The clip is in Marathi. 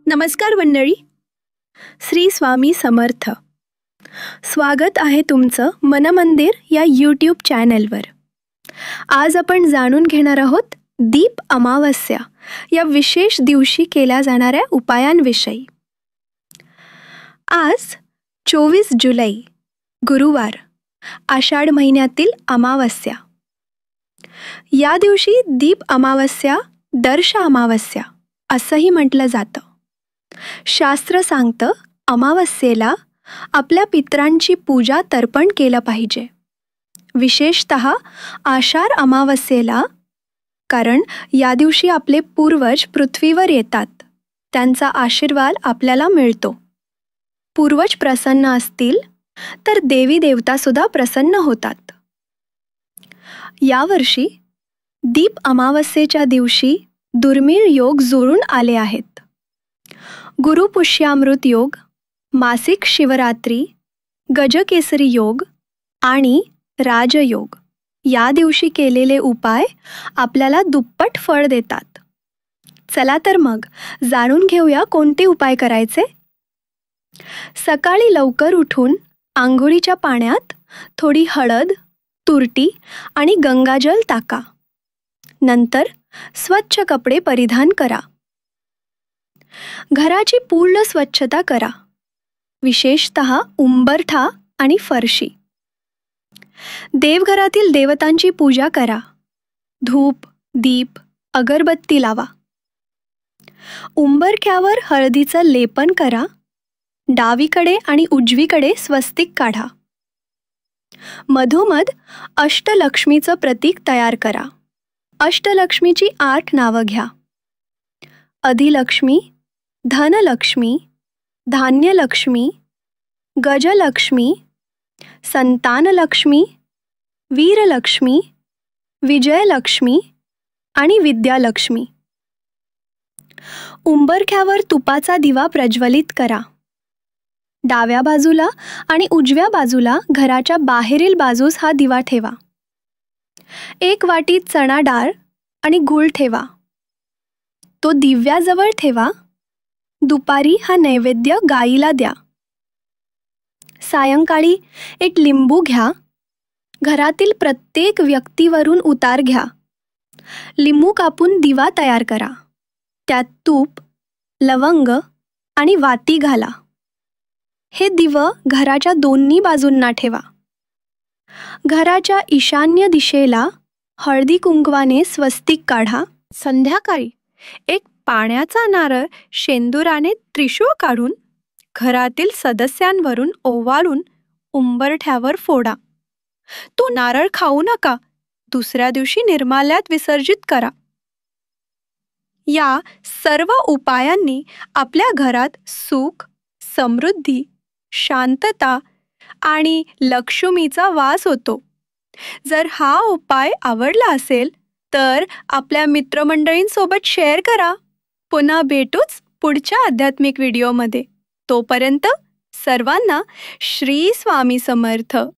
नमस्कार मंडळी. श्री स्वामी समर्थ. स्वागत आहे तुमचं मनमंदिर या यूट्यूब चॅनलवर. आज आपण जाणून घेणार आहोत दीप अमावस्या या विशेष दिवशी केल्या जाणाऱ्या उपायांविषयी. आज 24 जुलै गुरुवार, आषाढ महिन्यातील अमावस्या. या दिवशी दीप अमावस्या, दर्श अमावस्या असंही म्हटलं जातं. शास्त्र सांगतं अमावस्येला आपल्या पितरांची पूजा तर्पण केलं पाहिजे, विशेषतः आषाढ अमावस्येला, कारण या दिवशी आपले पूर्वज पृथ्वीवर येतात, त्यांचा आशीर्वाद आपल्याला मिळतो. पूर्वज प्रसन्न असतील तर देवी देवतासुद्धा प्रसन्न होतात. यावर्षी दीप अमावस्येच्या दिवशी दुर्मिळ योग जुळून आले आहेत. गुरुपुष्यामृत योग, मासिक शिवरात्री, गजकेसरी योग आणि राजयोग. या दिवशी केलेले उपाय आपल्याला दुप्पट फळ देतात. चला तर मग जाणून घेऊया कोणते उपाय करायचे. सकाळी लवकर उठून आंघोळीच्या पाण्यात थोडी हळद, तुरटी आणि गंगाजल टाका. नंतर स्वच्छ कपडे परिधान करा. घराची पूर्ण स्वच्छता करा, विशेषतः उंबरठा आणि फरशी. देवघरातील देवतांची पूजा करा. धूप, दीप, अगरबत्ती लावा. उंबरठ्यावर हळदीचं लेपन करा. डावीकडे आणि उजवीकडे स्वस्तिक काढा. मधोमध अष्टलक्ष्मीचं प्रतीक तयार करा. अष्टलक्ष्मीची 8 नावं घ्या. अधिलक्ष्मी, धनलक्ष्मी, धान्यलक्ष्मी, गजलक्ष्मी, संतानलक्ष्मी, वीरलक्ष्मी, विजयलक्ष्मी आणि विद्यालक्ष्मी. उंबरठ्यावर तुपाचा दिवा प्रज्वलित करा. डाव्या बाजूला आणि उजव्या बाजूला घराच्या बाहेरील बाजूस हा दिवा ठेवा. 1 वाटी चणा डाळ आणि गूळ ठेवा. तो दिव्याजवळ ठेवा. दुपारी हा नैवेद्य गाईला द्या. सायंकाळी 1 लिंबू घ्या. घरातील प्रत्येक व्यक्तीवरून उतार घ्या. लिंबू कापून दिवा तयार करा. त्यात तूप, लवंग आणि वाती घाला. हे दिवं घराच्या दोन्ही बाजूंना ठेवा. घराच्या ईशान्य दिशेला हळदी कुंकवाने स्वस्तिक काढा. संध्याकाळी 1 पाण्याचा नारळ शेंदुराने त्रिशूळ काढून घरातील सदस्यांवरून ओवाळून उंबरठ्यावर फोडा. तो नारळ खाऊ नका. दुसऱ्या दिवशी निर्माल्यात विसर्जित करा. या सर्व उपायांनी आपल्या घरात सुख, समृद्धी, शांतता आणि लक्ष्मीचा वास होतो. जर हा उपाय आवडला असेल तर आपल्या मित्रमंडळींसोबत शेअर करा. पुन्हा भेटूच पुढच्या आध्यात्मिक व्हिडिओमध्ये. तोपर्यंत सर्वांना श्री स्वामी समर्थ.